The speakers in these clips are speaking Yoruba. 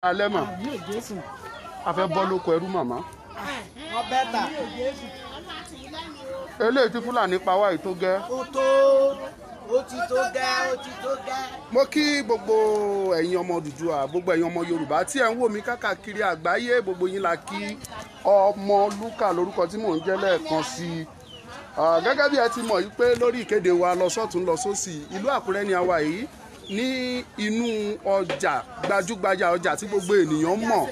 alẹ́ mà a fẹ́ bọ́ lóko ẹrú màmá. wọ́n bẹ́tà. eléyìí tí Fúlàní pa wá yìí tó gẹ́. ó ti tó gẹ́. mo kí gbogbo ẹ̀yin ọmọ Odùduwà gbogbo ẹ̀yin ọmọ Yorùbá tí ẹ̀ ń wò mí káàkiri àgbáyé gbogbo yín la kí Ọmọlúkà lórúkọ tí mò ń jẹ́ lẹ́ẹ̀kan sí i. Gẹ́gẹ́ bí ẹ ti mọ̀ yìí pé lórí ìkéde wa lọ sọ́tún lọ sósì ìlú Àkúrẹ́ ni a wà yìí ní inú ọjà gbajúgbajà ọjà tí gbogbo ènìyàn mọ̀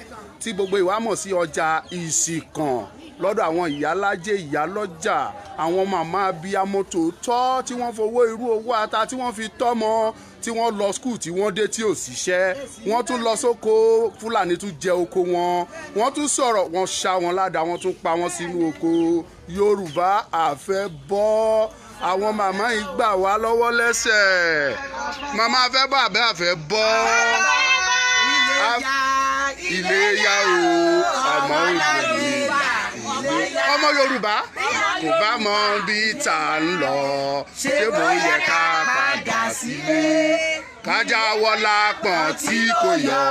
tí gbogbo ìwà mọ̀ sí ọjà Ìsìnkàn lọ́dọ̀ àwọn ìyálájé ìyálọ́jà àwọn màmá abiyamọ tòótọ́ tí wọ́n fowó irú owó ata tí wọ́n fi tọ́mọ tí wọ́n lọ skul tí wọ́n dé tí ò síṣẹ́ wọ́n tún lọ sóko Fúlàní tún jẹ oko wọn wọ́n tún sọ̀rọ̀ wọ́n ṣá wọn ládàá wọ́n tún pa wọ́n sínú oko Yorùbá àfẹ́ bọ́ àwọn màmá yìí gbà wá lọ́wọ́ lẹ́sẹ̀ màmá afẹ́ bọ́ àbẹ́ àfẹ́ bọ́ Iléyá o ọmọ òṣèlú ọmọ Yorùbá kò bá mọ bí tá ń lọ ṣé mo yẹ ká padà sílé kájà wọlá pọ̀n tí kò yọ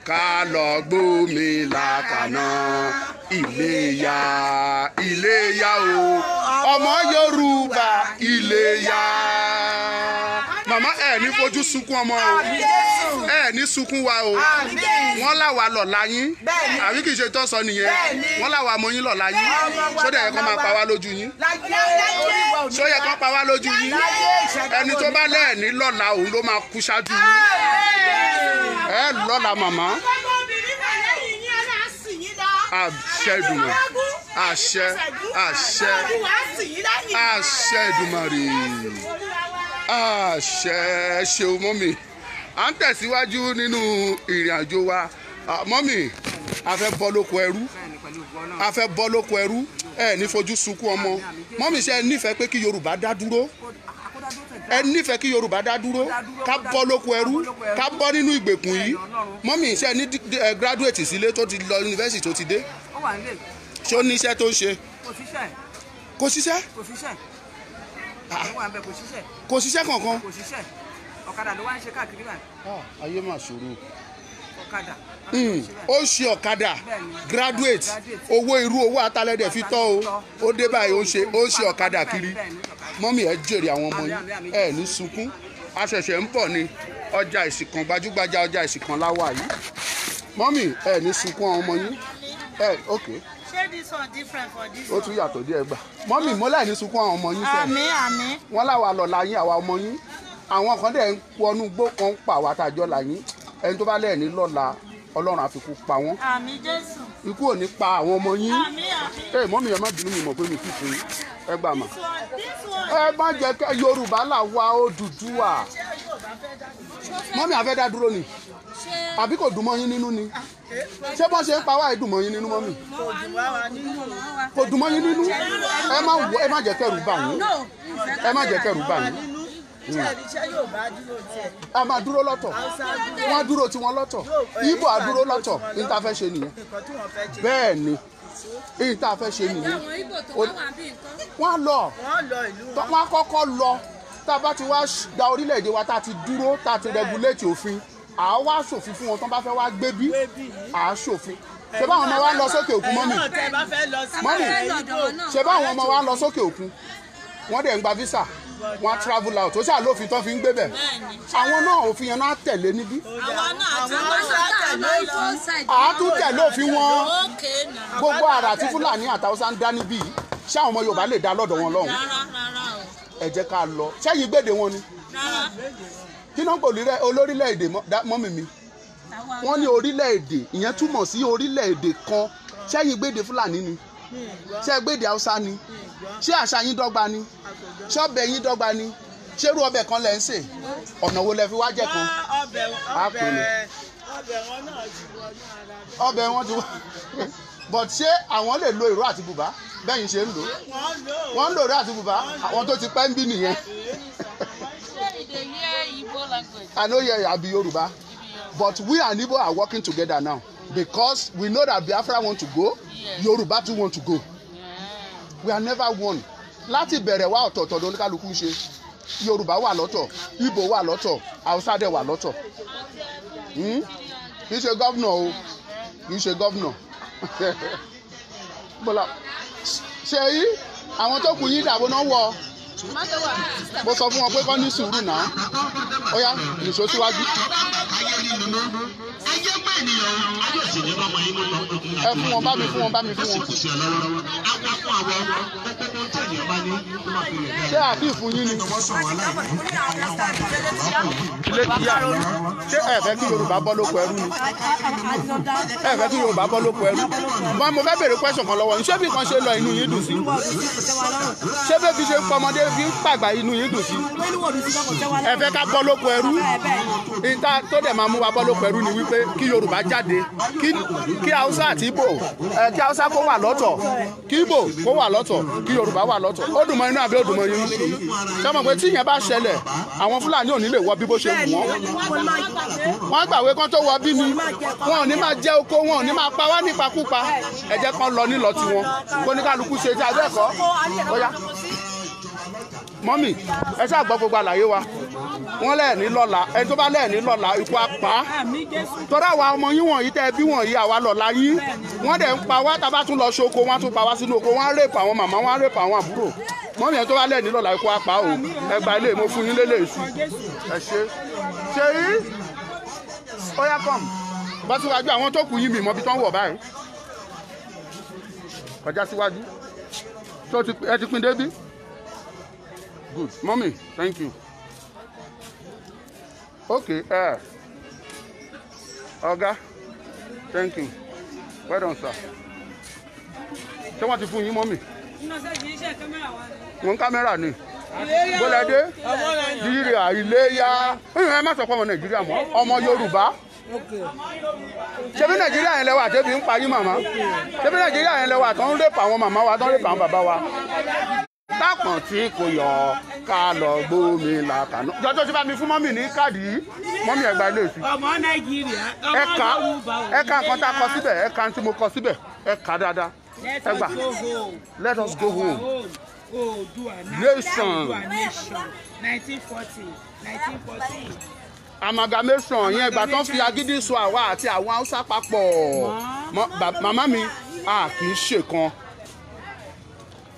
ká lọ gbómi làkàná Iléyá o ọmọ Yorùbá Iléyá màmá ẹ ní fojú sunkún ọmọ o ẹ ní sunkún wa o wọ́n láwa lọ́la yín àbí kì í ṣe tó sọ nìyẹn wọ́n láwa mọ yín lọ́la yín sódà yẹ kó máa pa wá lójú yín só yẹ kó pa wá lójú yín ẹni tó bá lẹ́ẹ̀ní lọ́la òun ló máa kú ṣáájú yín ẹ lọ́la màmá àṣẹ Èdùmàrè àṣẹ Èdùmàrè àṣẹ ṣeun mọ́mì à ń tẹ̀síwájú nínú ìrìn àjò wa mọ́mì a fẹ́ bọ́ lóko ẹrú ẹ ní fojú sunkún ọmọ mọ́mì ṣe ẹ nífẹ̀ẹ́ pé kí Yorùbá dá dúró ẹ nífẹ̀ẹ́ kí Yorùbá dá dúró ká bọ́ lóko ẹrú ká bọ́ nínú ìgbèkùn yìí mọ́mì ṣe ẹ ní graduate sílé tó ti lọ yunifásitì tó ti dé ṣé ó ní iṣẹ́ tó ń ṣe kò ṣiṣẹ́ kò ṣiṣẹ́ kankan ọ̀kadà ló wá ń ṣe káàkiri báyìí. ayé mà ṣòro. ọ̀kadà. ó ṣe ọ̀kadà graduate owó irú owó atalẹ́dẹ̀ fi tọ́ o ó dé báyìí ó ń ṣe ọ̀kadà kiri mọ́mì ẹ jèrè àwọn ọmọ yín ẹ ní sunkún a ṣẹ̀ṣẹ̀ ń bọ̀ ní ọjà Ìsìnkàn gbajúgbajà ọjà Ìsìnkàn láwà yìí mọ́mì ẹ ní sunkún àwọn ọmọ yín ok. Ṣé this one different for this one? Ó tún yàtọ̀ díẹ̀ gbà mọ́mì mọ́lá ní sunkún àwọn ọmọ yín sẹ́yìn. Àmín. wọ́n láwa lọ́la yín àwa ọmọ yín àwọn kan dẹ̀ ń wọnú gbó kan ń pa àwa tàjọ́ là yín ẹni tó bá lẹ̀ ní lọ́la Ọlọ́run àfikún pa wọ́n. Àmín Jésù. Ikú ò ní pa àwọn ọmọ yín. Àmín. Mọ́mì ẹ má bínú mi mọ̀ pé mi kì í fún yín ẹ gbà mà. ẹ má jẹ́ kẹ́ Yorùbá là wá Odùduwà. mọ́mì a fẹ́ dá dúró ni àbí kò dùn mọ́ yín nínú ni ṣé bọ́n ṣe ń pa wá ẹ̀ dùn mọ́ yín nínú mọ́mì kò dùn mọ́ yín nínú ẹ má jẹ́ kẹ́rù bà yín ẹ má jẹ́ kẹ́rù bà yín a máa dúró lọ́tọ̀ wọ́n á dúró tiwọn lọ́tọ̀ Ìgbò á dúró lọ́tọ̀ ní ta fẹ́ ṣe nìyẹn bẹ́ẹ̀ ni ní ta fẹ́ ṣe nìyẹn wọ́n á lọ wọ́n á kọ́kọ́ lọ tá a bá ti wá gba orílẹ̀-èdè wa tá a ti dúró tá a ti rẹguléètì òfin à á wá ṣòfin fún wọn tó bá fẹ́ wá gbé bí à á ṣòfin ṣé báwọn ọmọ wa ń lọ sókè òkun mọ́mì ṣé báwọn ọmọ wa ń lọ sókè òkun wọ́n dẹ̀ ń gba visa wọ́n á travel out ó ṣàlófin tó fi ń gbé bẹ̀ àwọn náà òfin yẹn náà tẹ̀lé níbí àá tún tẹ̀lé òfin wọn gbogbo àrà tí Fúlàní àtàwùsá ń dá níbí ṣé àwọn ọmọ Yorùbá lè dá lọ́dọ̀ wọn lọ́hùn ẹ jẹ́ ká lọ ṣẹ́yìn gbèdè wọn ni kí ló ń pè olórílẹ̀-èdè mọ́mì mi wọ́n ní orílẹ̀-èdè ìyẹn túmọ̀ sí orílẹ̀-èdè kan ṣẹ́yìn gbèdè Fúlàní ni ṣé gbèdè Haúsá ni ṣé àṣà yín dọ́gba ni ṣé ọbẹ̀ yín dọ́gba ni ṣé irú ọbẹ̀ kan lẹ̀ ń sè ọ̀nà wo lẹ fi wá jẹ́ kan ọbẹ̀ wọn ti wá but ṣé àwọn lè lo ìró àti bùbá bẹ́yìn ṣe ń lò wọ́n ń lo ìró àti bùbá àwọn tó ti pẹ́ ń bí nìyẹn. I know you are Yoruba, but we and Igbo are working together now because we know that Biafra want to go, Yoruba too want to go. We are never one. Láti bẹ̀rẹ̀ wá ọ̀tọ̀ọ̀tọ̀ ló ní kálukú ṣe. Yorùbá wà lọ́tọ̀, Igbo wà lọ́tọ̀, Hausa dẹ̀ wà lọ́tọ̀. kì í ṣe gọ́vnà o kì í ṣe gọ́vnà bọ́lá ṣe yí àwọn tó kù yín dàbò náà wọ̀ mo sọ fún wọn pé kọ́ ní sùúrù náà ó yá nìṣó síwájú. ẹ fún wọn bá mi fún wọn bá mi fún wọn. ṣé àti ìfún yín ni. ilé kíá ṣé ẹ fẹ́ kí Yorùbá bọ́ lóko ẹrú ni. ẹ fẹ́ kí Yorùbá bọ́ lóko ẹrú. mo fẹ́ béèrè question kan lọ́wọ́ ṣé bí kan ṣe lọ inú yín dùn sí. ṣé bébí ṣe pọmọdé fi ń pàgbà inú yín dùn sí. ẹ fẹ́ ká bọ́ lóko ẹrú. ìta tó dẹ̀ máa mú wa bọ́ lóko ẹrú ni wípé kí Yorùbá jáde kí Haúsá àti Ìgbò kí Haúsá kó wà lọ́tọ̀ kí Ìgbò kó wà lọ́tọ̀ kí Yorùbá wà lọ́tọ̀ ó dùn mọ́ inú àbí ó dùn mọ́ inú. ṣé mọ̀ pé tí ìyẹn bá ṣẹlẹ̀ àwọn Fúlàní ò ní lè wọ bí bó ṣe wù wọ́n. wọ́n gbàwé kán tó wọ bí ni wọn ò ní máa jẹ oko wọn ò ní máa pa wá nípakúpa ẹ jẹ́ kán lọ nílọ tiwọn kó ní kálukú ṣe tí a bẹ́ẹ̀ kọ́ ó yá. mọ́mì ẹ ṣáà gbọ́ gbogbo àlàyé wa wọ́n lẹ́ẹ̀ní lọ́la ẹni tó bá lẹ́ẹ̀ní lọ́la ikú apá torí àwa ọmọ yín wọ̀nyí tẹ́ ẹ bí wọ̀nyí àwa lọ́la yín wọ́n dẹ̀ ń pa wá tá a bá tún lọ ṣoko wọ́n á tún pa wá sínú oko wọ́n á rèpù àwọn màmá wọ́n á rèpù àwọn àbúrò mọ́mì ẹni tó bá lẹ́ẹ̀ní lọ́la ikú apá o ẹ gba ilé mo fún yín lélẹ̀ èṣù ẹ ṣe yí ó yá kọ́m bọ́ síwájú àwọn tó kù yín mi mọ́ bí tó ń wọ̀ báyìí kọjá síwájú tó ẹ ti pín débí. Good. Mommy, thank you. Okay, Oga, thank you. Well done, sir. Ṣé wọ́n ti fún yín, mommy? Wọ́n kámẹ́rà ni. Bọ́ládé, Nàìjíríà Iléyá. Ẹ má sọ pé ọmọ Nàìjíríà mọ́, ọmọ Yorùbá. Ṣebí Nàìjíríà yẹn lẹ́wà tẹ́bi ń pa yín màmá? Ṣebí Nàìjíríà yẹn lẹ́wà tó ń rèpù àwọn màmá wa, tó ń rèpù àwọn bàbá wa? Tápọ̀n tí kò yọ ká lọ gbómi làkànú. Jọjọ́ tí bá mi fún mọ́mì ní káàdì yìí, mọ́mì ẹ̀gbà ilé ìsìn. Ọmọ Nàìjíríà, ẹ̀ka nǹkan tá a kọ síbẹ̀, ẹ̀ka tí mo kọ síbẹ̀, ẹ̀ka dáadáa. Ẹ̀gbà. Let us go home. Nation. 1940. Amalgamation yẹn ìgbà tó ń fi agídí so àwa àti àwọn Haúsá papọ̀. Màmá mi, a kì í ṣèkan.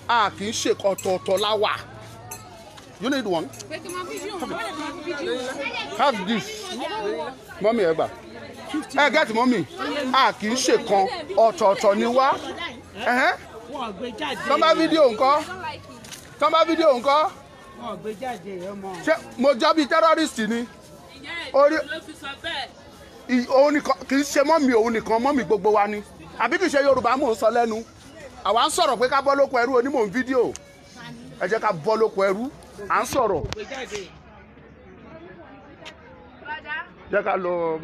A kì í ṣe ọ̀tọ̀ọ̀tọ̀ láwà. You need one? Have this. Mọ́mí ẹ gbà. Ẹ get mọ́mí. A kì í ṣe kan ọ̀tọ̀ọ̀tọ̀ ni wá. Tọ́mbà fídíò ńkọ́? Tọ́mbà fídíò ńkọ́? Ṣé mo jọ bí tẹ́rọ́rìstì ni? Òun nìkan kì í ṣe mọ́mí òun nìkan mọ́mí gbogbo wa ni. Àbí kì í ṣe Yorùbá mò ń sọ lẹ́nu. Àwa ń sọ̀rọ̀ pé ká bọ́ lóko ẹrú onímọ̀ fídíò ẹ jẹ́ ká bọ́ lóko ẹrú à ń sọ̀rọ̀ jẹ́ ká lọ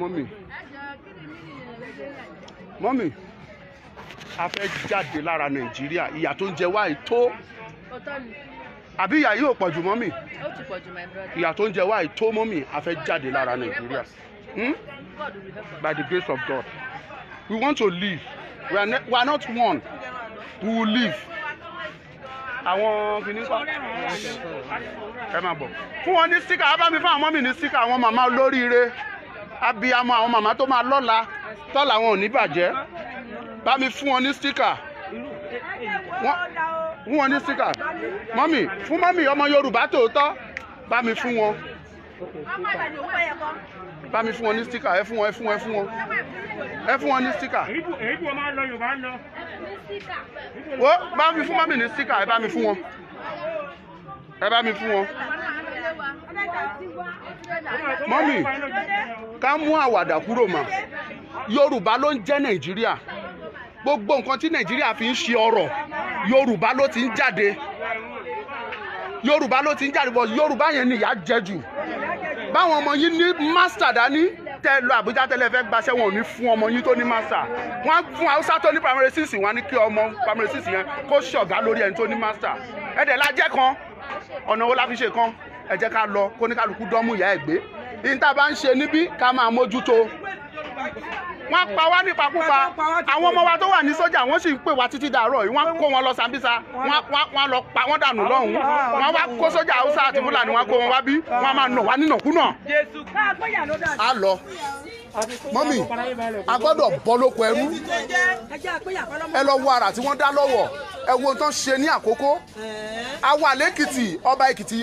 mọ́mì a fẹ́ jáde lára Nàìjíríà ìyà tó ń jẹ wá ètò àbí ìyà yìí ò pọ̀ jù mọ́mì ìyà tó ń jẹ wá ètò mọ́mì a fẹ́ jáde lára Nàìjíríà by the grace of God we want to live we are not one. We will live. Àwọn kìíní kọ́. Ẹ máa bọ̀. Fún wọn ní stika, bá mi fún àwọn mọ́mì ní stika, àwọn màmá olóríire. Abiyamọ àwọn màmá tó máa lọ́la, tọ́lá wọn ò ní bàjẹ́. Bá mi fún wọn ní stika. Fún wọn ní stika. Mọ́mì, fún mọ́mì ọmọ Yorùbá tòótọ́, bá mi fún wọn. Bá mi fún wọn ní stika, ẹ fún wọn, ẹ fún wọn, ẹ fún wọn. Ẹ fún wọn ní stika. Èyí bí wọ́n máa ń lọ Yorùbá ń lọ. Wo bá mi fún mọ́mì ní stika, ẹ bá mi fún wọn. Ẹ bá mi fún wọn. Mọ́mì, ká mú àwàdà kúrò mà. Yorùbá ló ń jẹ́ Nàìjíríà. Gbogbo nǹkan tí Nàìjíríà fi ń ṣe ọrọ̀, Yorùbá ló ti ń jáde. Yorùbá ló ti ń jáde bọ̀ Yorùbá yẹn ni ìyà jẹ jù. Báwọn ọmọ yìí ní mástà dání tẹ lọ Àbújá tẹ́lẹ̀ fẹ́ gbaṣẹ́ wọn ò ní fún ọmọ yín tó ní mástà. Wọ́n fún Haúsá tó ní primary 6 wọ́n ní kí ọmọ primary 6 yẹn kó ṣọ̀gá lórí ẹni tó ní mástà. Ẹ̀dẹ̀ la jẹ́ kan ọ̀nà wo la fi ṣe kan ẹ jẹ́ ká lọ kó ní kálukú dánmú ìyá ẹ̀ gbé. Ìyíntà bá ń ṣe níbí ká máa mójútó. wọ́n pa wá nípakúpa àwọn ọmọ wa tó wà ní sójà wọ́n sì ń pè wá títí dàárọ̀ yìí wọ́n kó wọn lọ Sambisa wọ́n lọ pa wọ́n dànù lọ́hùn wọ́n wá kó sójà Haúsá àti Fúlàní wọ́n kó wọn wá bí wọ́n máa nà wá nínàkúnà. a lọ mọ́mì a gbọ́dọ̀ bọ́ lóko ẹrú ẹ lọ wo àrà tí wọ́n dá lọ́wọ́ ẹ wo tán ṣe ní Àkókó a wà lẹ́kìtì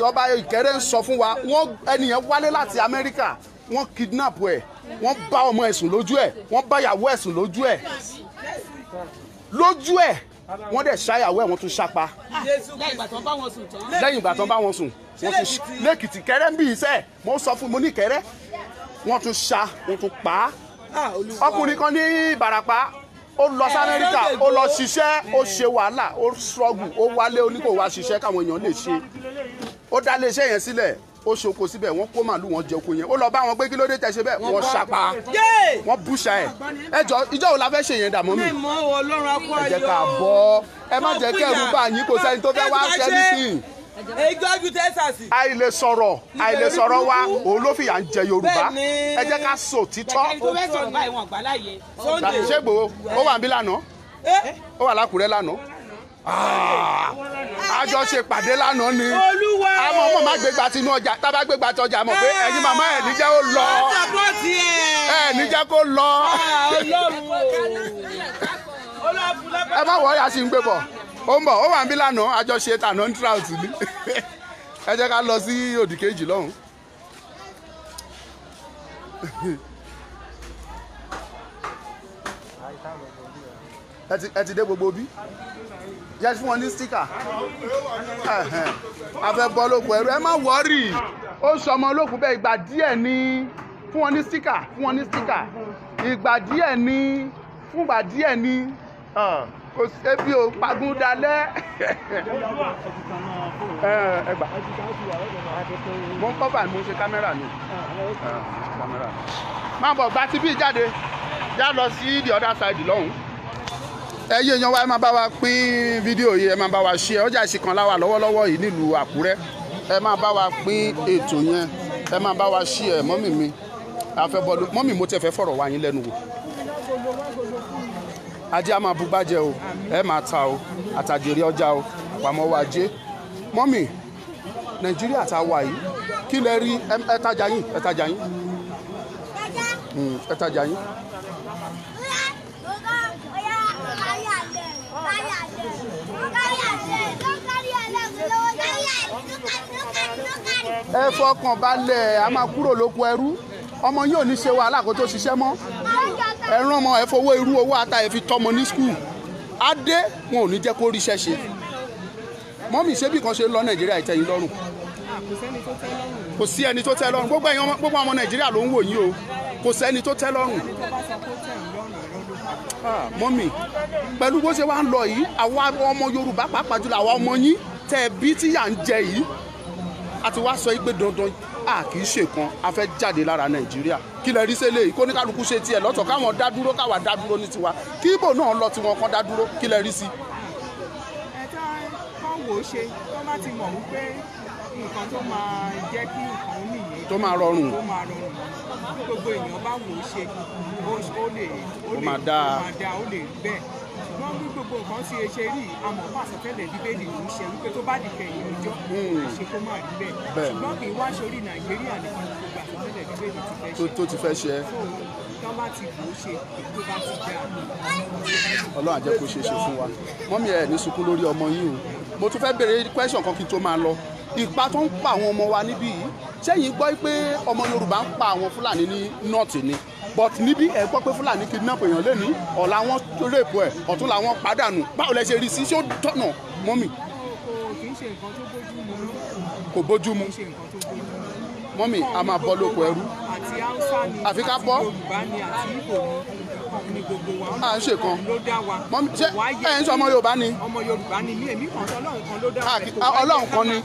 ọba Ìkẹrẹ ń sọ fún wa wọ́n ẹnìyẹn wálé láti Amẹ́ríkà wọ́n kidnap ẹ̀ wọ́n bá ọmọ ẹ̀ sùn lójú ẹ̀ wọ́n bá ìyàwó ẹ̀ sùn lójú ẹ̀ wọ́n dẹ̀ ṣáyàwó ẹ̀ wọ́n tún ṣápa lẹ́yìn ìgbà tán bá wọn sùn wọ́n tún lẹ́kìtì Kẹrẹ ń bí iṣẹ́ mo sọ fún mo ní Kẹrẹ wọ́n tún ṣá wọ́n tún pa á ọkùnrin kan ní Ìbàràpá ó lọ sí Amẹ́ríkà ó lọ ṣiṣẹ́ ó ṣe wàhálà ó struggle ó wálé oníkó wá ṣiṣẹ́ káwọn èèyàn lè ṣe ó dá iléeṣẹ́ yẹn sílẹ̀ ó ṣoko síbẹ̀ wọ́n kó màálù wọn jẹ oko yẹn ó lọ bá wọn pé kí ló dé tẹ̀sẹ̀ bẹ́ẹ̀ wọ́n ṣapa wọ́n búṣà ẹ̀ ẹjọ́ ìjọ́ wo la fẹ́ ṣe yẹn dààmú mi ẹ jẹ́ ká bọ́ ẹ má jẹ́ kẹ́rù bá yín kò sẹ́ni tó fẹ́ wá kẹ́rìsìn àìlè sọ̀rọ̀ wa òun ló fìyà ń jẹ Yorùbá ẹ jẹ́ ká sọ títọ́ ṣé Ìgbòho ó wà níbí lánàá ó wà l'Ákúrẹ́ lánàá àjọ ṣe pàdé lánàá ni àmọ́ ọmọ má gbégbá tinú ọjà tábà gbégbá tọjà mọ̀ pé ẹ̀yin màmá ẹ̀ níjẹ́ ó lọ ẹ̀ níjẹ́ kó lọ ẹ má wọ́ ya sí ń gbé bọ̀ ó ń bọ̀ ó wà ń bí lánàá àjọṣe tànà ń trout ní ẹ jẹ́ ká lọ sí òdì kejì lọ́hùn. ẹ ti dé gbogbo bí jẹ́ fún wọn ní stíkà a fẹ́ bọ́ lóko ẹrú ẹ má wọ́rì ó sọ ọmọ olókùn bẹ́ẹ̀ ìgbà díẹ̀ ní fún wọn ní stíkà ìgbà díẹ̀ ní fúngbà díẹ̀ ní kò sébi ò pagún dalẹ̀ ẹgbà mo ń kọ́fà mo ń ṣe kámẹ́rà ni máa bọ̀ gba ti bí jáde já lọ sí the other side lọ́hùn ẹyẹ èèyàn wa ẹ máa bá wa pín fídíò yìí ẹ máa bá wa share ọjà ìsìnkàn láwà lọ́wọ́lọ́wọ́ yìí nílùú Àkúrẹ́ ẹ máa bá wa pín ètò yẹn ẹ máa bá wa share mọ́mì mi àfẹ́bọ́lú mọ́mì mo tẹ̀ fẹ́ fọ̀rọ̀ wá yín lẹ́nu wò ajé a máa bú bàjẹ́ o ẹ máa ta o àtàjèrè ọjà o pàmò wa ajé mọ́mì Nàìjíríà tá a wà yìí kí lẹ rí ẹ tajà yín ẹ fọkàn balẹ̀ a máa kúrò lóko ẹrú ọmọ yóò ní ṣe wàhálà kó tó ṣiṣẹ́ mọ́ ẹ rán ọmọ ẹ fowó irú owó ata ẹ fi tọmọ ní skul á dé wọn ò ní jẹ́ kó ríṣẹ́ ṣe mọ́mì ṣébì kan ṣe ń lọ Nàìjíríà ìtẹ̀yìn lọ́rùn kò sí ẹni tó tẹ́ lọ́rùn gbogbo ọmọ Nàìjíríà ló ń wò yín o kò sẹ́ni tó tẹ́ lọ́rùn mọ́mì pẹ̀lú bó ṣe wá ń lọ yìí àwa ọmọ Yorùbá pàápàá jùlọ àwa ọmọ yín tẹ́ bí tíyà ń jẹ yìí àti wá sọ pé dandan kì í ṣe kan a fẹ́ jáde lára Nàìjíríà kí lẹ rí sẹ́lẹ̀ yìí kó ní kálukú ṣe tiẹ̀ lọ́tọ̀ káwọn dá dúró káwa dá dúró ní tiwa kí Ìgbò náà lọ tiwọn kan dá dúró kí lẹ rí sí. ẹ̀ka kan wò ó ṣe tó má ti mọ̀ wípé nǹkan tó máa jẹ́ kí nǹkan nìyẹn tó máa rọrùn bí gbogbo èèyàn bá wò ó ṣe ó máa dáa ó lè bẹ́ẹ̀ ṣùgbọ́n bí gbogbo nǹkan ṣe ṣe rí àmọ́ fún àsọtẹ́lẹ̀ Bíbélì ló ń ṣe wípé tó bá di kẹyìn ọjọ́ àṣẹ kó má rí bẹ́ẹ̀ ṣùgbọ́n kì í wá sórí Nàìjíríà nìkan ní gbogbo àsọtẹ́lẹ̀ Bíbélì ti fẹ́ ṣe tó ti fẹ́ ṣe tó bá ti wò ó ṣe tó bá ti dá Ọlọ́run á jẹ́ kó ṣe é ṣe fún wa mọ́mí ẹ̀ ní sunkún lórí ọmọ yín o mo tún fẹ́ béèrè question kan kí n tó máa lọ ìpa tó ń pa àwọn ọmọ wa níbí yìí ṣẹ́yìn gbọ́ pé ọmọ Yorùbá ń pa àwọn Fúlàní ní nọ́ọ̀tì ni but níbí ẹ gbọ́ pé Fúlàní kidnap èèyàn lẹ́ni ọ̀la wọn rèpù ẹ̀ ọ̀tún làwọn pàdánù báwo lẹ ṣe rí sí ṣé ó tọ̀nà mọ́mì. kì í ṣe nǹkan tó bójú mu kò bójú mu mọ́mì a máa bọ́ lóko ẹrú àti Haúsá ni àfi ká bọ́ Yorùbá ni àti Ìgbò ni gbogbo wa à ń ṣe kan ló dá wa mọ́mì ṣé ẹ̀ ń sọ ọmọ Yorùbá ni ọmọ Yorùbá ni mí èmi kan sọ Ọlọ́run kan ló dá wa Ọlọ́run kan ni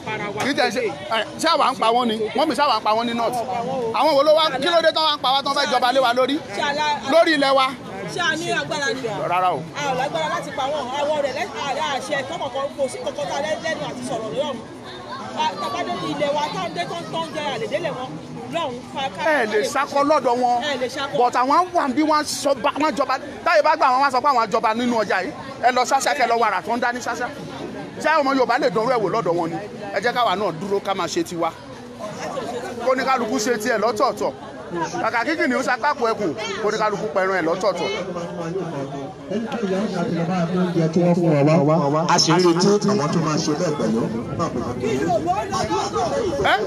kì í tẹ̀ ṣé àwa ń pa wọ́n ni mọ́mì ṣé àwa ń pa wọ́n ní north àwọn wo ló wá kí ló dé tán wá ń pa wá tán fẹ́ jọba lé wa lórí ilẹ̀ wa. ṣé a ní agbára ni. rárá o. a ò lágbára láti pa wọn àwọn rẹ̀ àṣẹ tọkọ̀kan kò sí kankan tá a lẹ́nu àti sọ̀rọ̀ lọ́rùn. tàbádé ní ilé wa tá ń dé tó ń jẹ àlèdélẹ̀ wọn lọ́hùn ká. ẹ lè sakọ lọ́dọ̀ wọn but àwọn wà bí wọ́n jọba táyé bá gbà wọn wá sọ pé àwọn jọba nínú ọjà yìí ẹ lọ ṣáṣá kẹ lọ wàrà tó ń dá ní ṣáṣá ṣé ọmọ Yorùbá lè dánwó ẹ̀wò lọ́dọ̀ wọn ni ẹ jẹ́ káwa náà dúró ká máa ṣe tiwa kó ní kálukú ṣe tiẹ̀ lọ́tọ̀ọ̀tọ̀ kàkà kíkì ní ó ṣàpapọ̀ ẹkùn kó ní kálukú pẹ̀rùn ẹ̀ lọ́tọ̀ọ̀tọ̀. a sì ń retí àwọn tó máa ṣe bẹ́ẹ̀ pẹ̀lú.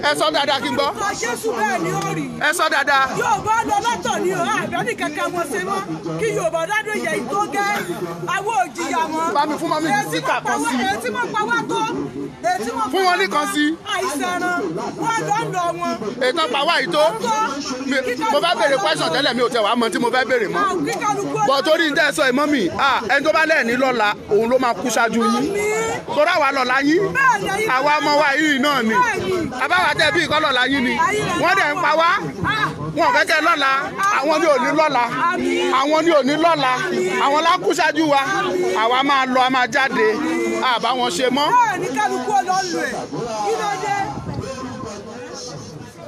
ẹ sọ dáadáa kí n gbọ́. Jésù bẹ́ẹ̀ ni ó rí. ẹ sọ dáadáa. Yorùbá lọ lọ́tọ̀ ni o àbẹ́ni kankan wọn ṣe mọ́ kí Yorùbá dádùn yẹ ìtó gẹ́ àwọn òjìyà wọn. bá mi fún mọ́mí síkà kan sí. èyí tí mo pa wá tó. fún wọn ní kan sí. àìsàn wọn lọ́dọ̀ wọn. ètò pa wá yìí tó. mo bá béèrè question tẹ́lẹ̀ mi ò tẹ̀ wá mọ tí mo fẹ́ béèrè mọ́. bọ̀ torí ní tẹ́sán ìmọ̀ mi ẹni tó bá lẹ́ẹ̀ní lọ́la òun ló máa kú ṣáájú yín. torí àwa lọ́la yín àwa ọmọ wa yìí náà ni àbáwá tẹ̀ bí ìkọ́ lọ́la yín ni wọ́n dẹ̀ ń pa wá wọn fẹ́ kẹ́ lọ́la àwọn ni ò ní lọ́la àwọn ni ò ní lọ́la àwọn lákú ṣáájú wa àwa máa lọ a máa jáde àbá wọn ṣe mọ́. bẹ́ẹ̀ ni kálukú ọlọ́ọ̀lù ẹ̀ kí ló dé.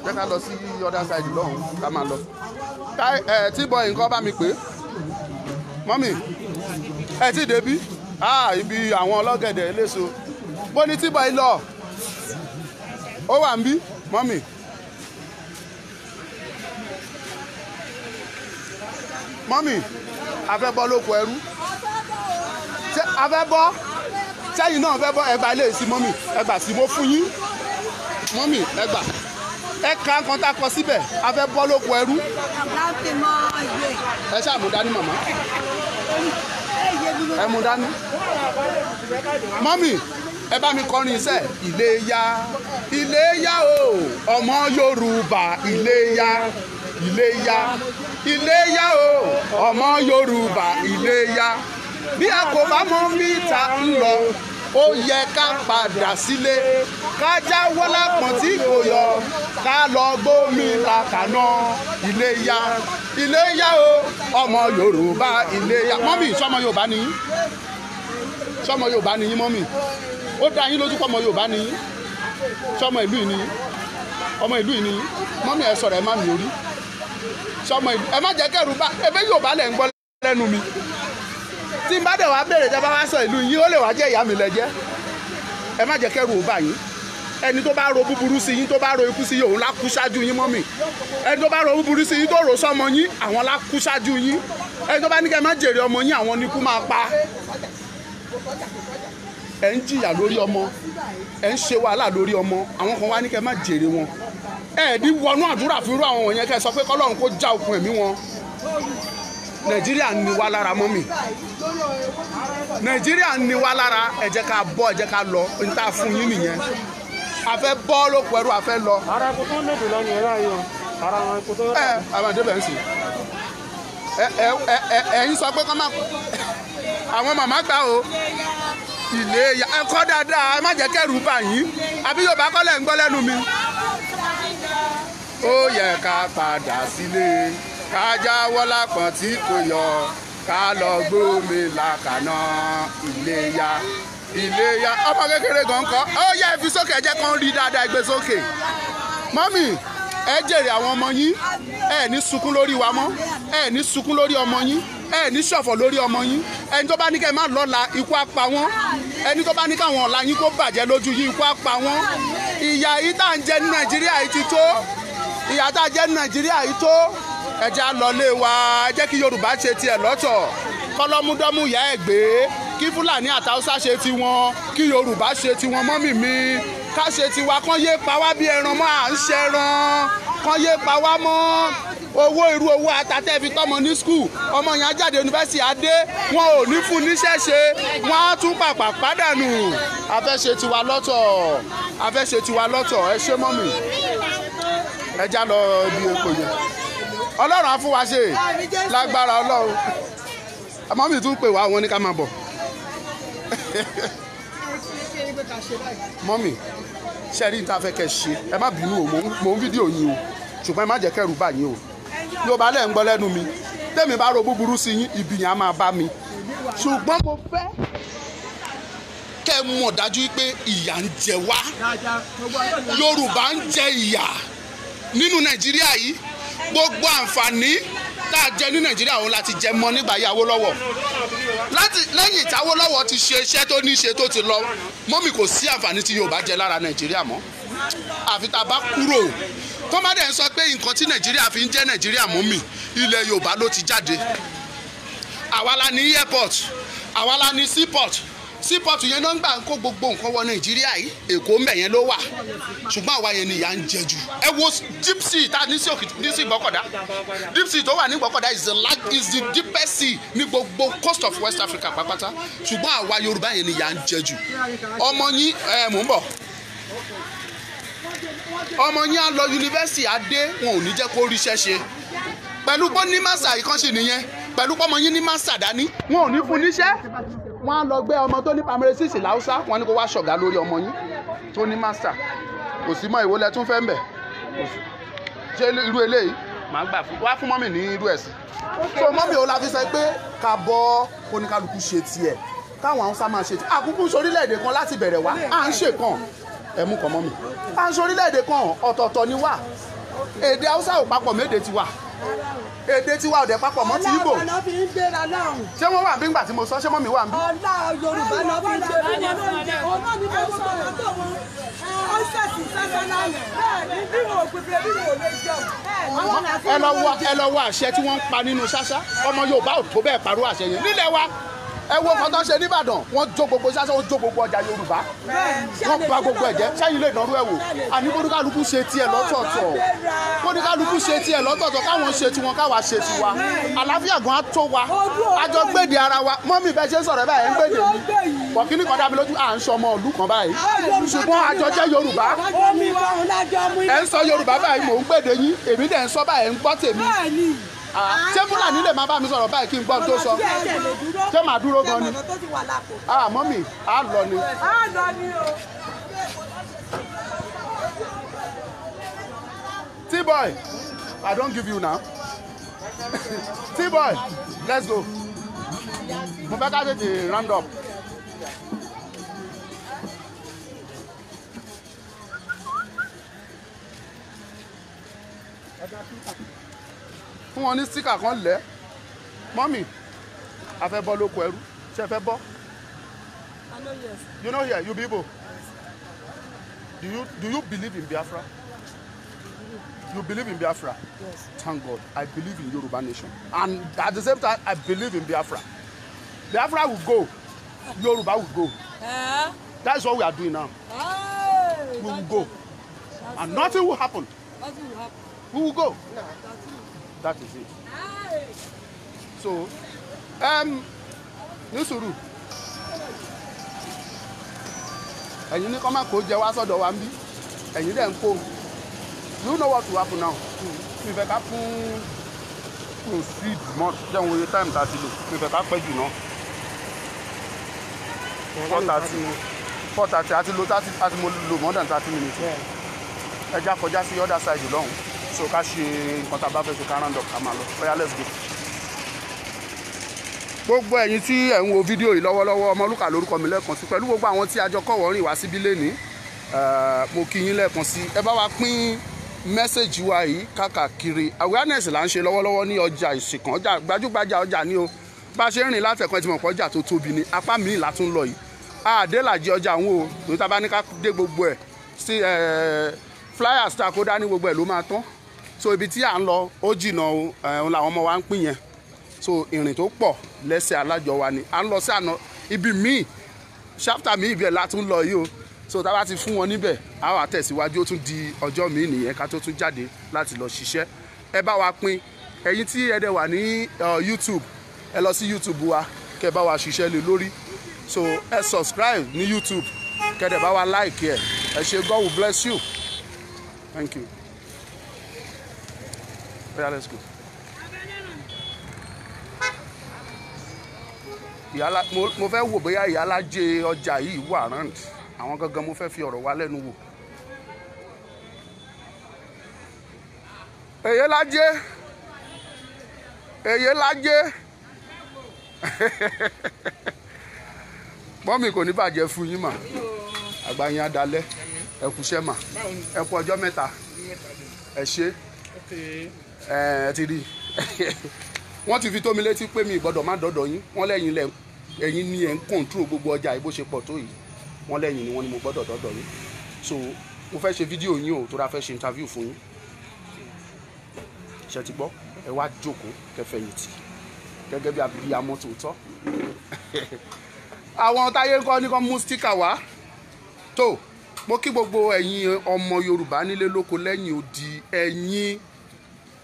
jẹ́ ká lọ sí other side lọ́hùn ká máa lọ. tí bọ́ nǹkan bá mi pè é mọ́mì ẹ ti débí ibi àwọn ọlọ́gẹ̀dẹ̀ eléso bó ní tí bọ́ yìí lọ ó wà ń bí mọ́mì. mọ́mì a fẹ́ bọ́ lóko ẹrú a fẹ́ bọ́ sẹ́yìn náà fẹ́ bọ́ ẹgbàá ilé sí mọ́mì ẹgbàá sí mo fún yín mọ́mì ẹgbàá ẹ ka nǹkan tá a kọ síbẹ̀ a fẹ́ bọ́ lóko ẹrú. ẹ ṣáà mú dání màmá ẹ mú dání. mọ́mì ẹ bá mi kọrin iṣẹ́ Iléyá Iléyá o ọmọ Yorùbá Iléyá Iléyá Iléyá o ọmọ Yorùbá Iléyá bí a kò bá mọ mítà ń lọ ó yẹ ká padà sílé ká jáwọ́ lápọ̀n tí kò yọ ká lọ gbómi làkàná Iléyá Iléyá o ọmọ Yorùbá Iléyá. mọ́mì sọmọ Yorùbá ni yín sọmọ Yorùbá ni yín mọ́mì ó dá yín lójú pọ̀mọ Yorùbá ni yín sọmọ ìlú yìí ni yín ọmọ ìlú yìí ni yín mọ́mì ẹ sọ̀rọ̀ ẹ má mi orí sọmọ ìlú ẹ má jẹ́ kẹ́rù bá ebe Yorùbá lẹ̀ ń gbọ́ lẹ́nu mi tí n bá dẹ̀ wá béèrè tẹ́ bá wá sọ ìlú yín ó lè wá jẹ́ ìyá mi lẹ́jẹ́ ẹ má jẹ́ kẹ́rù ó bà yín ẹni tó bá ro búburú sí yín tó bá ro ikú sí yín òun lá kú ṣáájú yín mọ́mì ẹni tó bá ro búburú sí yín tó rò sọ́mọ yín àwọn lá kú ṣáájú yín ẹni tó bá ní kẹ́ má jèrè ọmọ yín àwọn ni kú máa pa ẹ ń jìyà lórí ọmọ ẹ ń ṣe wàhálà lórí ọmọ àwọn kan wá ní kẹ́ má jèrè wọn ẹ ní wọnú àdúrà fún irú àwọn wọ̀nyẹn kẹ́ sọ pé kọ́lọ́run kó já okùn ẹ̀mí wọn. Nàìjíríà ń ni wá lára mọ́mì Nàìjíríà ń ni wá lára ẹ jẹ́ ká bọ́ ẹ jẹ́ ká lọ n ta fún yín nìyẹn a fẹ́ bọ́ lóko ẹrú a fẹ́ lọ. ara ẹ̀kọ́ tó ń lòdì lọ nìyẹn láàyè o ara àwọn ẹ̀kọ́ tó ń lòdì. àwọn àdébẹ̀ ń sìn ẹ̀yin sọ pé kọ́ máa àwọn màmá gbà o Iléyá ẹ kọ́ dáadáa ẹ má jẹ́ kẹ́rù bà yín àbí Yorùbá kọ́ lẹ̀ ń gbọ́ lẹ́nu mi. ó yẹ ká padà sílé ká jáwọ́ lápọ̀n tí kò yọ ká lọ gbómi làkàná Iléyá Iléyá ọmọ kékeré gan kọ́ ó yẹ ẹ fi sókè ẹ jẹ́ kán rí dáadáa ẹ gbé sókè. mọ́mì ẹ jèrè àwọn ọmọ yín ẹ ní sunkún lórí wa mọ́ ẹ ní sunkún lórí ọmọ yín ẹ ní ṣọ̀fọ̀ lórí ọmọ yín ẹni tó bá ní kẹ́ má lọ́la ikú á pa wọ́n ẹni tó bá ní káwọn ọ̀la yín kó bàjẹ́ lójú yín ikú á pa wọ́n. ìyà yìí tá à ń jẹ ní Nàìjíríà yìí ti tó ìyà tá à ń jẹ ní Nàìjíríà yìí tó ẹ jẹ́ á lọlé wa ẹ jẹ́ kí Yorùbá ṣe tiẹ̀ lọ́tọ̀ kọ́lọ́múdọ́mú ìyá ẹ̀ gbé kí Fúlàní àtàwùsá ṣe tiwọn kí Yorùbá ṣe tiwọn mọ́mì mi ká ṣe tiwa kán yé pa wá bí ẹran mọ́ à ń ṣẹran kán yé pa wá mọ́ owó irú owó atatẹ́ fi tọ́mọ ní skul ọmọ yẹn jáde yunifásitì adé wọn ò ní fún níṣẹ́ ṣe wọn á tún pàpà pàdánù a fẹ́ ṣe tiwa lọ́tọ̀ a fẹ́ ṣe tiwa lọ́tọ̀ ẹ ṣé mọ́mì ẹ já lọ bí epo yẹn Ọlọ́run á fún wa ṣe lágbára Ọlọ́run mọ́mì tún pè wá wọn ní ká máa bọ̀ mọ́mì ṣẹ́rí ní ta fẹ́ kẹ́ ṣe ẹ má bínú o mò ń fídíò yín o ṣùgbọ́n ẹ má jẹ́ kẹ́rù bà yín o Yorùbá lẹ́ ń gbọ́ lẹ́nu mi tẹ́mi bá ro búburú sí yín ibi yẹn á máa bá mi ṣùgbọ́n mo fẹ́ kẹ́ kẹ́ ẹ mọ̀ dájú pé ìyà ń jẹ wá Yorùbá ń jẹ ìyà nínú Nàìjíríà yìí gbogbo àǹfààní tá a jẹ ní Nàìjíríà òun láti jẹ mọ́ nígbà yà Awólọ́wọ̀ lẹ́yìn tí Awólọ́wọ̀ ti ṣe iṣẹ́ tó ní ṣe tó ti lọ mọ́mì kò sí àǹfààní tí Yorùbá jẹ lára Nàìjíríà mọ́ àfi tá a bá kúrò tó má dẹ̀ ń sọ pé nǹkan tí Nàìjíríà fi ń jẹ́ Nàìjíríà mọ́mì ilẹ̀ Yorùbá ló ti jáde àwa la ní airport àwa la ní seaport yẹn náà ń gbà ń kó gbogbo nǹkan wọ Nàìjíríà yìí Èkó mbẹ̀ yẹn ló wà ṣùgbọ́n àwa yẹn ni ìyà ń jẹ jù ẹ wo deep sea tá a ní sí Ìgbọ́kọ̀dá deep sea tó wà ní Ìgbọ́kọ̀dá is the deepest sea ní gbogbo coast of West Africa pápátá ṣùgbọ́n àwa Yorùbá yẹn ni ìyà ń jẹ jù ọmọ yín mò ń bọ̀ ọmọ yín á lọ yunifásitì adé wọn ò ní jẹ́ kó ríṣẹ́ ṣe pẹ̀lú pé ní màsà ìkànṣe nìyẹn pẹ̀lú pé ọmọ yín ní màsà dání wọn ò ní fún níṣẹ́ wọn á lọ gbé ọmọ tó ní primary six láwùsá wọn ní kó wá ṣọ̀gá lórí ọmọ yín tó ní màsà kò sí mọ́ ìwọlẹ̀ tún fẹ́ ń bẹ̀ ṣé irú eléyìí màá gbà fún wá fún mọ́mì ní irú ẹ̀sìn so mọ́mì ò la fi sọ pé ká bọ́ oníkálukú ṣe tiẹ̀ káwọn Haúsá máa ṣe tiẹ̀ àkúkú sórílẹ̀-èdè kan láti bẹ̀rẹ̀ wá à ń ṣe kan ẹ̀mú kan mọ́mì à ń sórílẹ̀-èdè kan ọ̀tọ̀ọ̀tọ̀ ni wà èdè Haúsá ò papọ̀ méde tiwa èdè tiwa ọ̀dẹ̀ papọ̀ mọ́ ti Ìgbò ṣé wọ́n wà bí ngbà tí mo sọ ṣé mọ́mì wà ń bí. ọ̀la Yorùbá náà fi ń gbé ọ̀nà ní bá sọ̀rọ̀ tó wọn ó ṣèṣì sẹ́sẹ́lá bẹ́ẹ̀ ni bí wọn ò gbé bí wọn ò lè jẹun. ẹ lọ wọ àṣẹ tí wọ́n ń pa nínú ṣáṣá ọmọ Yorùbá ò tó bẹ́ẹ̀ parú àṣẹ yẹn nílẹ̀ wa ẹ wo nǹkan tó ń ṣe nìbàdàn wọ́n jó gbogbo ṣáṣá wọ́n jó gbogbo ọjà Yorùbá wọ́n bà gbogbo ẹ̀ jẹ́ sẹ́yìn lè dánrú ẹ̀ wò àní kóníkálukú ṣe tiẹ̀ lọ́tọ̀ọ̀tọ̀ kóníkálukú ṣe tiẹ̀ lọ́tọ̀ọ̀tọ̀ káwọn ṣe tiwọn káwa ṣe tiwa àlàáfíà gan á tó wa àjọ gbèdè ara wa mọ́mì bẹ́ẹ̀ ṣe ń sọ̀rọ̀ báyìí ń gbèdè mi bọ̀kíní kan dá mi lójú à ń sọ ọmọ ìlú kan báyìí ṣùgbọ́n àjọ jẹ́ Yorùbá ẹ̀ ń sọ Yorùbá báyìí mò ń gbèdè yín èmi dẹ̀ ń sọ báyìí ń gbọ́ tèmi ṣé Fúlàní lè máa bá mi sọ̀rọ̀ báyìí kí n gbọ́ tó sọ ṣé màá dúró gan ni mọ́mì á lọ ni. T-boy I don give you now T-boy let's go mo fẹ́ ká tètè round up. fún wọn ní síkà kan lẹ̀ mọ́mì a fẹ́ bọ́ lóko ẹrú ṣe fẹ́ bọ́. You know here you be Igbo. Do you believe in Biafra? You believe in Biafra? Yes. Thank God. I believe in Yoruba nation. And at the same time, I believe in Biafra. Biafra will go. Yoruba will go. That's what we are doing now. We will go. And nothing will happen. Nothing will happen. We will go. No, That is it. So, ní sùúrù. Ẹ̀yin ní kọ́ máa kó jẹ wá sọ́dọ̀ wa ń bí. Ẹ̀yin dẹ̀ ń kó. You know what will happen now? Mi fẹ́ ká fún proceed mọ́ jẹun oye time tá a ti lò. Mi fẹ́ ká pẹ́ jù náà. 4:30 àti mo lò more than 30 minutes. Ẹ já kọjá sí other side lọ́hùn. So ká ṣe nǹkan tá a bá fẹ́ ṣe ká round up ká máa lọ. Oya let's go. Gbogbo ẹ̀yin tí ẹ̀ ń wo fídíò yìí lọ́wọ́lọ́wọ́ Ọmọlúkà lórúkọ mi lẹ́ẹ̀kan sí pẹ̀lú gbogbo àwọn tí a jọ kọ̀wọ́ rìn wá síbí lénìí mo kí yín lẹ́ẹ̀kan sí ẹ bá wa pín mẹ́sẹ̀jì wa yìí káàkiri awareness là ń ṣe lọ́wọ́lọ́wọ́ ní ọjà ìsìnkàn ọjà gbajúgbajà ọjà ní o bá a ṣe ń rìn látẹ̀kọ́ tí mo pọ̀ ọjà tó tóbi ni apá mi là tún lọ yìí àdélàjì ọjà àwọn o lórí tá a bá ní ká dé gbogbo ẹ̀ sí flyers tá a kó dání gbogbo ẹ̀ ló máa tán so ibi tí à ń lọ ó jìnnà òun làwọn ọmọ wa ń pín yẹn so ìrìn tó pọ̀ lẹ́sẹ̀ alájọ wa ni à ń lọ sí àná ibi míì ṣáfítà míì ibẹ̀ la tún lọ yìí o so tá a bá ti fún wọn níbẹ̀ a wá tẹ̀síwájú ó tún di ọjọ́ míì nìyẹn ká tó tún jáde láti lọ ṣiṣẹ́ ẹ bá wa pín ẹ̀yin tí ẹ dẹ̀ wà ní YouTube ẹ lọ sí YouTube wa kẹ́ bá wa ṣiṣẹ́ lé lórí so ẹ subscribe ní YouTube kẹ́ dẹ̀ bá wa like ẹ ṣé God will bless you thank you yeah, let's go. mo fẹ́ wò bóyá ìyálájé ọjà yìí wà round àwọn gangan mo fẹ́ fi ọ̀rọ̀ wa lẹ́nu wò. èyélájé mọ́mì kò ní bàjẹ́ fún yín mà àgbà yín adalẹ́ ẹ kúṣẹ́ mà ẹ kú ọjọ́ mẹ́ta ẹ ṣe ẹ ti rí wọ́n ti fi tó mi létí pé mi ìgbọ́dọ̀ má dọ́dọ̀ yín wọ́n lẹ́yìn ẹ̀yin ni ẹ̀ ń kọ̀ǹtró gbogbo ọjà yìí bó ṣe pọ̀ tó yìí wọ́n lẹ́yìn ni wọ́n ní mo gbọ́dọ̀ dọ́dọ̀ yín so mo fẹ́ ṣe fídíò yín o tó ra fẹ́ ṣe interview fún yín ṣe ti gbọ́ ẹ wá jókòó kẹfẹ̀yìntì gẹ́gẹ́ bí abiyamọ tòótọ́ àwọn táyé kọ́ ní kọ́ mú stíkà wá tó mo kí gbogbo ẹ̀yin ọmọ Yorùbá nílé lóko lẹ́yìn odi ẹ̀yin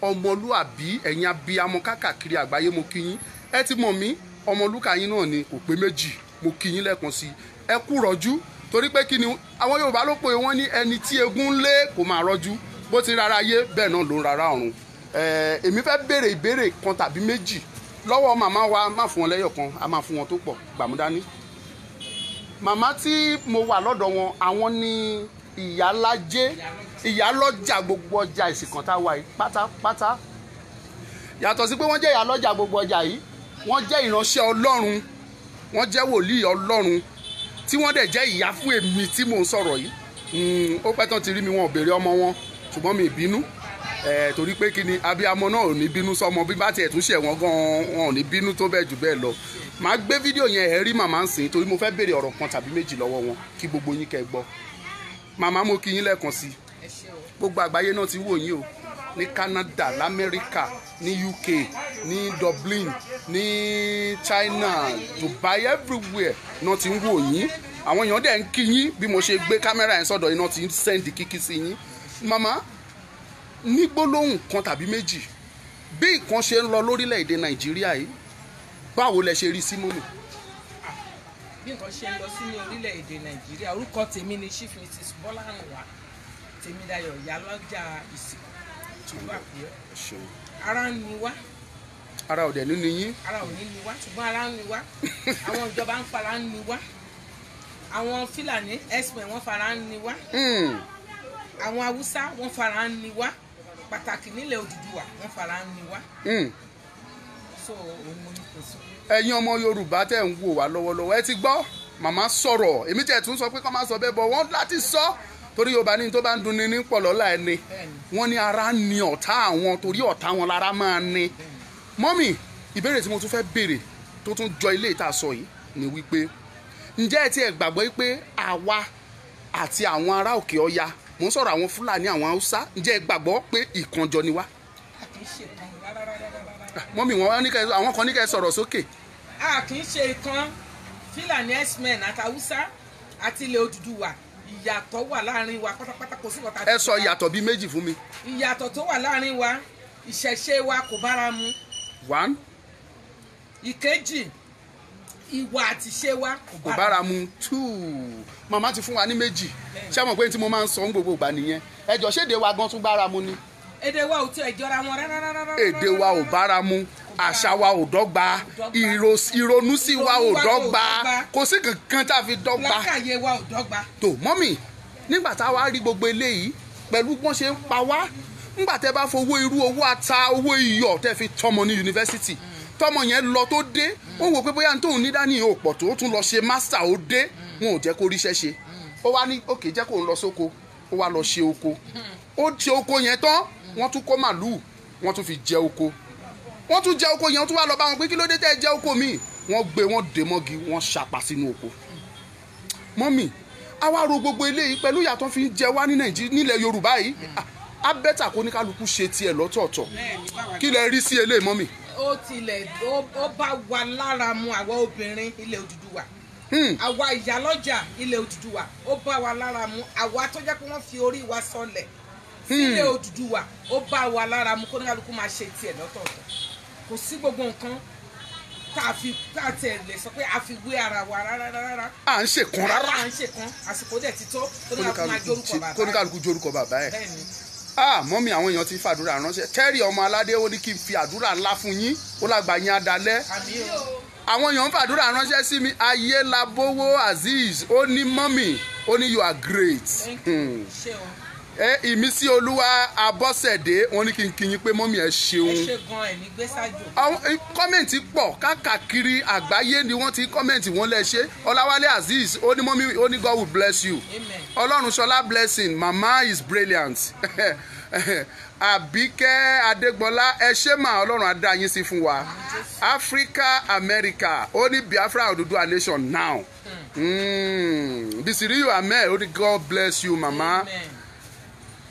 ọmọlúàbí ẹ̀yin abiyamọ káàkiri àgbáyé mo kí yín ẹ ti mọ̀ mí ọmọlúkà yín náà ni kò pé méjì mo kí yín lẹ́ẹ̀kan sí ẹ kú rọ́jú torí pé kí ni àwọn Yorùbá ló pè wọ́n ní ẹni tí egun lé kò máa rọ́jú bó ti rárá yé bẹ́ẹ̀ náà ló ń rárá ọ̀run èmi fẹ́ béèrè ìbéèrè kan tàbí méjì lọ́wọ́ màmá wa má fún wọn lẹ́yọ̀ kan a máa fún wọn tó pọ̀ gbàmúdání màmá tí mo wà lọ́dọ̀ wọn àwọn ní ìyálọ́jà gbogbo ọjà ìsìnkàn tá a wà yìí pátápátá yàtọ̀ sí pé wọ́n jẹ́ ìyálọ́jà gbogbo ọjà yìí wọ́n jẹ́ ìránṣẹ́ Ọlọ́run wọ́n jẹ́ wòlíì Ọlọ́run tí wọ́n dẹ̀ jẹ́ ìyá fún èmi tí mò ń sọ̀rọ̀ yìí ó pẹ́ tán ti rí mi wọn ò béèrè ọmọ wọn ṣùgbọ́n mi ì bínú torí pé kí ni abiyamọ náà ò ní bínú sọmọ bí bá tiẹ̀ tún ṣẹ̀ wọ́n gan-an wọn ò ní bínú tó bẹ́ẹ̀ jù bẹ́ẹ̀ lọ màá gbé fídíò yẹn ẹ̀ rí màmá ń sìn torí mo fẹ́ béèrè ọ̀rọ̀ kan tàbí méjì lọ́wọ́ wọn kí gbogbo yín kẹ́ gbọ́ màmá mo kí yín lẹ́ẹ̀kan sí gbogbo àgbáyé náà ti wò yín o ní Canada l'Amẹ́ríkà ní UK ní Dublin ní China Dubai everywhere náà ti ń wò yín àwọn èèyàn dẹ̀ ń kí yín bí mo ṣe gbé kámẹ́rà yẹn sọ́dọ̀ yín náà ti ń sẹ́ndì kíkí sí yín màmá ní gbólóhùn kan tàbí méjì bí nǹkan ṣe ń lọ lórílẹ̀‐èdè Nàìjíríà yìí báwo lẹ ṣe rí sí mọ́mì. bí nǹkan ṣe ń lọ sí ní orílẹ̀‐èdè Nàìjíríà orúkọ tèmi ni Chief Mrs. Bọ́lárìnwá Tèmídayọ̀ ìyálọ́jà ìsìnkú ṣùgbọ́n àpò ara ń ni wá. ara ò dẹ̀ nínú yín. ara ò ní ni wá ṣùgbọ́n ara ń ni wá àwọn ìjọba ń fara ń ni wá àwọn Fúlàní ẹ̀sìn wọn fara ń ni wá àwọn Haúsá wọn fara ń ni wá pàtàkì nílẹ̀ Odùduwà wọn fara ń ni wá. so òun mo ní kò sí. ẹ̀yin ọmọ Yorùbá tẹ̀ ń wò wá lọ́wọ́lọ́wọ́ ẹ ti gbọ́ màmá sọ̀rọ̀ èmi tẹ̀ tún sọ pé kọ́ máa sọ bẹ́ẹ̀ bọ̀ wọ́n láti sọ torí Yorùbá ní tó bá ń dunni ní pọ̀lọ́lá ẹni wọ́n ní ara ní ọ̀tá àwọn torí ọ̀tá wọn lára máa ní. mọ́mì ìbéèrè tí mo tún fẹ́ béèrè tó tún jọ ilé ìta sọ yìí ni wípé ǹjẹ́ ẹ ti ẹ̀ gbàgbọ́ pé àwa àti àwọn ará òkè ọya mo ń sọ̀rọ̀ àwọn Fúlàní àwọn Haúsá ǹjẹ́ ẹ gbàgbọ́ pé ìkànjọ ni wá. mọ́mì wọn ní àwọn kan ní kẹ́ sọ̀rọ̀ sókè. a kì í ṣe ìkan Fúlàní herdsmen àti Haúsá àti ilẹ̀ Odùduwà ìyàtọ̀ wà láàrin wa pátápátá kò sí wọ́n. ẹ sọ ìyàtọ̀ bíi méjì fún mi. ìyàtọ̀ tó wà láàrin wa ìṣẹ̀ṣe wa kò bára mu. one. ìkejì ìwà àti ṣe wa kò bára mu. two. màmá ti fún wa ní méjì ṣé mo pé tí mo máa ń sọ ń gbogbo ìgbà nìyẹn ẹjọ ṣéde wa gan tún bára mu ni. èdè wa ò tí ì jọra wọn rárá. èdè wa ò bára mu àṣà wa ò dọ́gba ìrònú sí wa ò dọ́gba kò sí kankan tá a fi dọ́gba. lákàyè wa ò dọ́gba. tó mọ́mì nígbà tá a wá rí gbogbo eléyìí pẹ̀lú bọ́n ṣe ń pa wá nígbà tẹ́ bá fowó irú owó ata owó iyọ̀ tẹ́ fi tọmọ ní yunifásitì tọmọ yẹn lọ tó dé ó wò pé bóyá tóun ní dání ò pọ̀ tó tún lọ ṣe mástà ó dé wọn ò jẹ́ kó ríṣẹ́ ṣe ó wá ní òkè jẹ́ kó ń lọ sóko ó wá lọ ṣe oko ó ṣe oko yẹn tán wọ́n tún kó màlúù wọ́n tún fi jẹ oko wọ́n tún jẹ oko yẹn wọ́n tún wá lọ bá wọn pé kí ló dé tẹ́ ẹ jẹ oko mi wọ́n gbé wọn dè mọ́gi wọ́n ṣàpà sínú oko. mọ́mì àwa ro gbogbo eléyìí pẹ̀lú ìyàtọ̀ fi ń jẹ wá ní Nàìjíríà nílẹ̀ Yorùbá yìí abẹ́tà kó ní kálukú ṣe tiẹ̀ lọ́tọ̀ọ̀tọ̀ kí lẹ rí sí eléyìí mọ́mì. ó tilẹ̀ ó bá wa lára mu àwa obìnrin ilẹ̀ Odùduwà àwa ìyálọ́jà ilẹ̀ Odùduwà ó bá wa lára mu àwa tó jẹ́ pé wọ́n fi orí wa sọlẹ̀ ilẹ̀ Odùduwà ó bá wa lára mu kó ní kálukú máa ṣe tiẹ̀ lọ́tọ̀ọ̀tọ̀ kò sí gbogbo nǹkan tá a tẹ̀ lè sọ pé a fi wé ara wa rárá. à ń ṣèkan rárá. à ń ṣèkan àsìkò dẹ̀ ti tó kó ní kálukú máa jórúkọ bàbá ẹ̀. kó ní kálukú jórúkọ bàbá ẹ̀. mọ́mì àwọn èèyàn ti fàdúrà ránṣẹ́ Terry ọmọ aládé ó ní kí n fi àdúrà ńlá fún yín ó lágbà yín adalẹ́. àwọn èèyàn ń fàdúrà ránṣẹ́ sí mi Ayélabówó Azeez ó ní mọ́mì ó ní you are great. ìmísí olúwa abọ́sẹ̀dé wọn ní kí n kí yín pé mọ́mí ẹ ṣeun. ẹ ṣe gan ẹ̀mí gbé ṣáájú. àwọn kọ́mẹ̀ntì pọ̀ káàkiri àgbáyé ni wọ́n ti kọ́mẹ̀ntì wọn lẹ ṣe. ọláwálé azeez ó ní mọ́mí ó ní God will bless you. ọlọ́run ṣọlá blessing mama is brilliant. àbíkẹ́ adégbọlá ẹ ṣé mà ọlọ́run á dá yín sí fún wa. africa america ó ní biafra Odùduwà nation now. bisiriyu ahmed ó ní God bless you mama. Amen.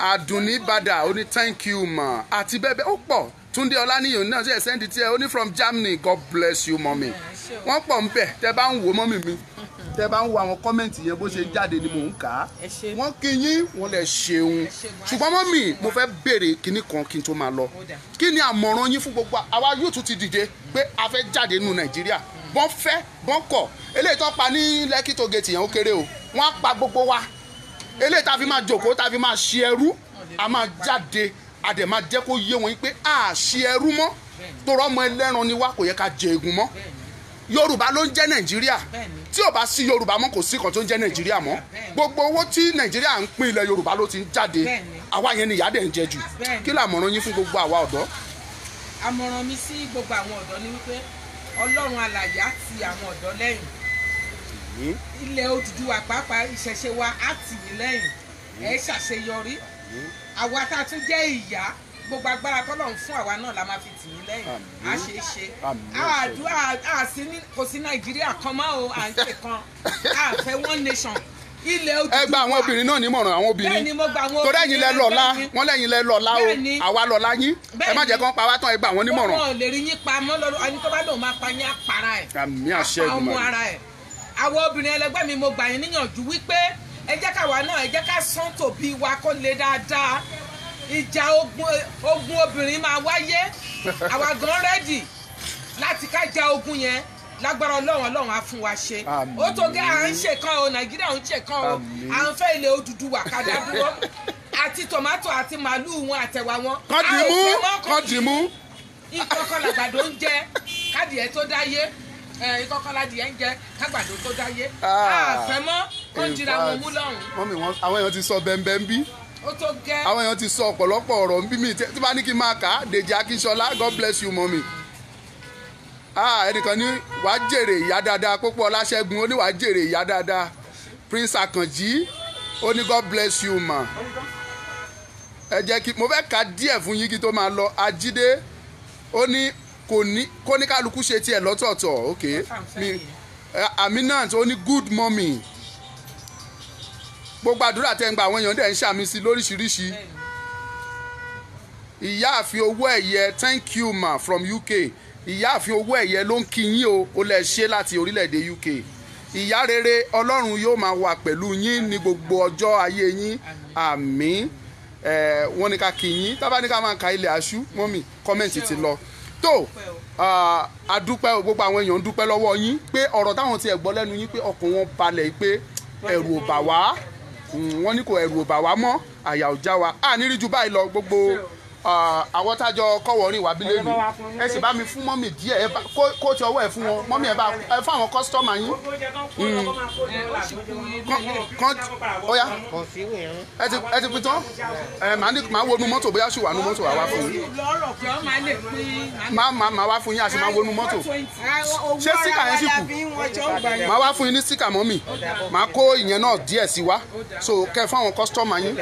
Aduni Bada ó ní thank you ma àti bẹ́ẹ̀ ó pọ̀ Túndé Ọláníyàn náà ṣe sẹ́ndì tí ẹ ó ní from Germany God bless you mọ́mí wọ́n pọ̀ ń bẹ̀ tẹ́ bá ń wo mọ́mí mi tẹ́ bá ń wo àwọn kọ́mẹ̀ntì yẹn bó ṣe jáde ni mò ń kà á wọ́n kí yín wọ́n lè ṣeun ṣùgbọ́n mọ́mí mo fẹ́ béèrè kinní kan kí n tó máa lọ kí ni àmọ̀ràn yín fún gbogbo àwa yóò tún ti dìde pé a fẹ́ jáde nínú Nàìjíríà bọ́n fẹ́ bọ́n kọ̀ eléyìí tó pa ní Lẹ́kì tó gẹ̀ẹ́tì yẹn ó kéré o wọ́n á pa gbogbo wa eléyìí tá a fi máa jókòó tá a fi máa ṣe ẹrú a máa jáde a dẹ̀ máa jẹ́ kó yé wọn pé a ṣe ẹrú mọ́ torọ́ ọmọ ẹlẹ́ran ni wá kò yẹ ká jẹ egun mọ́ Yorùbá ló ń jẹ́ Nàìjíríà tí ò bá sí Yorùbá mọ́ kò sí kan tó ń jẹ́ Nàìjíríà mọ́ gbogbo owó tí Nàìjíríà ń pín ilẹ̀ Yorùbá ló ti ń jáde àwa yẹn ni ìyá dẹ̀ ń jẹ jù kí làmọ̀ràn yín fún gbogbo àwa ọ̀dọ́. àmọ̀ràn mi sí gbogbo àwọn ọ̀dọ́ ni wípé Ọlọ́run alààyè á ti àwọn ọ̀dọ́ lẹ́yìn ilẹ̀ Odùduwà pàápàá ìṣẹ̀ṣe wa á tì mí lẹ́yìn ẹ̀ ṣàṣeyọrí àwa tá a tún jẹ́ ìyá gbogbo agbára tọ́lọ́run fún àwa náà la máa fi tì mí lẹ́yìn á ṣe é ṣe àdúrà kò sí Nàìjíríà kan mọ́ o à ń ṣe kan à fẹ́ one nation ilẹ̀ Odùduwà. ẹ gba àwọn obìnrin náà nímọ̀ràn àwọn obìnrin bẹ́ẹ̀ ni mo gba àwọn obìnrin torí ẹ̀yin lẹ lọ́lá wọ́n lẹ́yìn lẹ lọ́lá o àwa lọ́lá yín ẹ má jẹ́ kán pa wá tán ẹ gba àwọn nímọ̀ràn. wọn ò lè rí yín pa mọ́ lọ́dún ẹni tó bá lòun máa pa yín á para ẹ̀ àmì àṣẹ ìgbìmọ̀ ọmọ ara ẹ̀ àwọn obìnrin ẹlẹgbẹ́ mi mo gbà yín níyànjú wípé ẹ jẹ́ káwa náà ẹ jẹ́ ká sán tòbí wa kó lè dáadáa ìjà ogun obìnrin máa wáyé àwa gan rẹ́dì láti ká ja ogun yẹn lágbára Ọlọ́run á fún wa ṣe ó tó gẹ́ à ń ṣe kan o Nàìjíríà ń ṣe kan o à ń fẹ́ ilẹ̀ Odùduwà kádà dúró àti tòmátò àti màálù wọn àtẹ̀wà wọn. kọ́ dìmú. ìkọ̀kọ̀ làgbàdo ń jẹ kádìẹ tó dáyé ìkọkànládìẹ ń jẹ kágbàdo tó dáyé àfẹmọ kó ń jira wọn mú lọ́rùn. mọ́mí wọn àwọn èèyàn ti sọ bẹ́ẹ̀ ń bí ó tó gẹ́. àwọn èèyàn ti sọ ọ̀pọ̀lọpọ̀ ọ̀rọ̀ ń bí mi tí bá ní kí n máa kà á Dèjì Akínsọlá God bless you mọ́mí. ẹnìkan ní wàá jèrè ìyá dáadáa Pópó Ọláṣẹ́gun ó ní wàá jèrè ìyá dáadáa Prince Àkànjí ó ní God bless you ma. ẹ jẹ́ kí mo fẹ́ ka díẹ̀ fún yín kí tó máa lọ Ajídé ó ní kó ní kálukú ṣe tiẹ̀ lọ́tọ̀ọ̀tọ̀ ok Aminat ó ní good mommy gbogbo àdúrà tẹ́ ń gba àwọn èèyàn dẹ̀ ń ṣàmì sí lóríṣiríṣi ìyáàfin owó ẹ̀yẹ thank you ma from UK ìyáàfin owó ẹ̀yẹ ló ń kí yín o ó lè ṣe láti orílẹ̀-èdè UK ìyá rere Ọlọ́run yóò máa wà pẹ̀lú yín ní gbogbo ọjọ́ ayé yín àmín wọ́n ní ká kí yín tábà ní ká máa ka ilẹ̀ aṣú mọ́mì kọ́mẹ̀ntì ti lọ tó adúpẹ́ gbogbo àwọn èèyàn ń dúpẹ́ lọ́wọ́ yín pé ọ̀rọ̀ táwọn ti ẹ̀ gbọ́ lẹ́nu yín pé ọkàn wọn balẹ̀ pé ẹ̀rù ò bà wá wọ́n ní kò ẹ̀rù ò bà wá mọ́ àyà ò já wa à ní rí ju báyìí lọ gbogbo àwọn tájọ kọ́wọ́ rìn wá bílẹ̀ mi ẹ sì bá mi fún mọ́mì díẹ̀ kó ti ọwọ́ ẹ̀ fún wọn mọ́mì ẹ fún àwọn kọ́sítọ́mà yín ọ̀ya ẹ ti pin tán màá wọnú mọ́tò bóyá ṣì wà nú mọ́tò wà wá fún yín màá wá fún yín àti máa wọnú mọ́tò ṣé síkà yẹn sì kù màá wá fún yín ní síkà mọ́mì màá kó ìyẹn náà díẹ̀ sí wá so kẹ́ fún àwọn kọ́sítọ́mà yín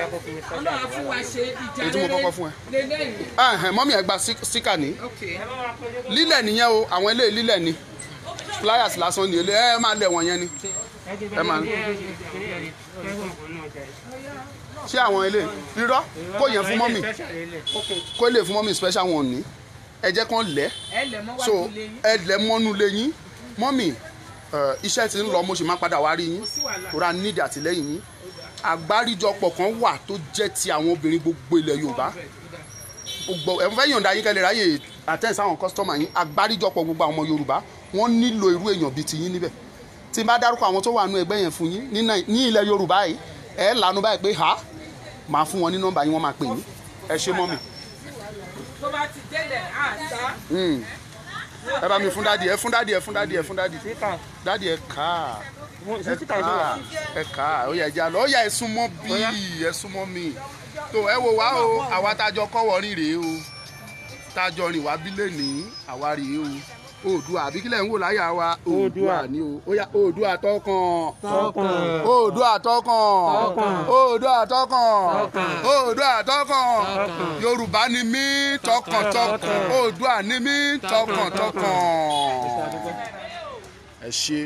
èyí tí mo kọ́kọ́ fún ẹ mọ́mí ẹ gba síkà ní lílẹ̀ nìyẹn o àwọn eléyìí lílẹ̀ ni flyers lásán ni ẹ máa lẹ̀ wọ̀n yẹn ni ẹ máa ṣé àwọn eléyìí rírọ́ kó yẹn fún mọ́mí kó lè fún mọ́mí special wọn ní ẹ jẹ́ kán lẹ̀ so ẹ lẹ̀ mọ́nú lé yín mọ́mí iṣẹ́ ti ń lọ mo sì máa padà wá rí yín rà nídìí àtìlẹ́yìn yín àgbáríjọpọ̀ kan wà tó jẹ́ ti àwọn obìnrin gbogbo ilẹ̀ Yorùbá ẹ fẹ́ yọ̀ǹda yín kẹ́lẹ́ ráyè attend sáwọn kọ́sítọ́mà yín àgbáríjọpọ̀ gbogbo àwọn ọmọ Yorùbá wọ́n nílò irú èèyàn bíi tiyín níbẹ̀ tí n bá dárúkọ àwọn tó wà nú ẹgbẹ́ yẹn fún yín ní ilẹ̀ Yorùbá yìí ẹ lànà báyìí pé ha máa fún wọn ní nọ́mbà yín wọ́n máa pè yín ẹ ṣé mọ́mì. tó bá ti délẹ̀ àṣà. ẹ bá mi fún dádì ẹ fún dádì ẹ fún dádì ẹ fún dádì dádì ẹ kà á ẹ kà á ó yá ẹ já lọ ó yá ẹ súnmọ́ bí ẹ súnmọ́ mi tó ẹ wò wá o àwa tájọ kọ́wọ́ rìn rèé o tájọ rìn wá bílẹ̀ ní àwa rèé o Oòduà àbí kílẹ̀ ń wò láyà wa Oòduà ni o ó yá Oòduà tọkàn Oòduà tọkàn Oòduà tọkàn Oòduà tọkàn Yorùbá ni mí tọkàntọkàn Oòduà ni mí tọkàntọkàn ẹ ṣé.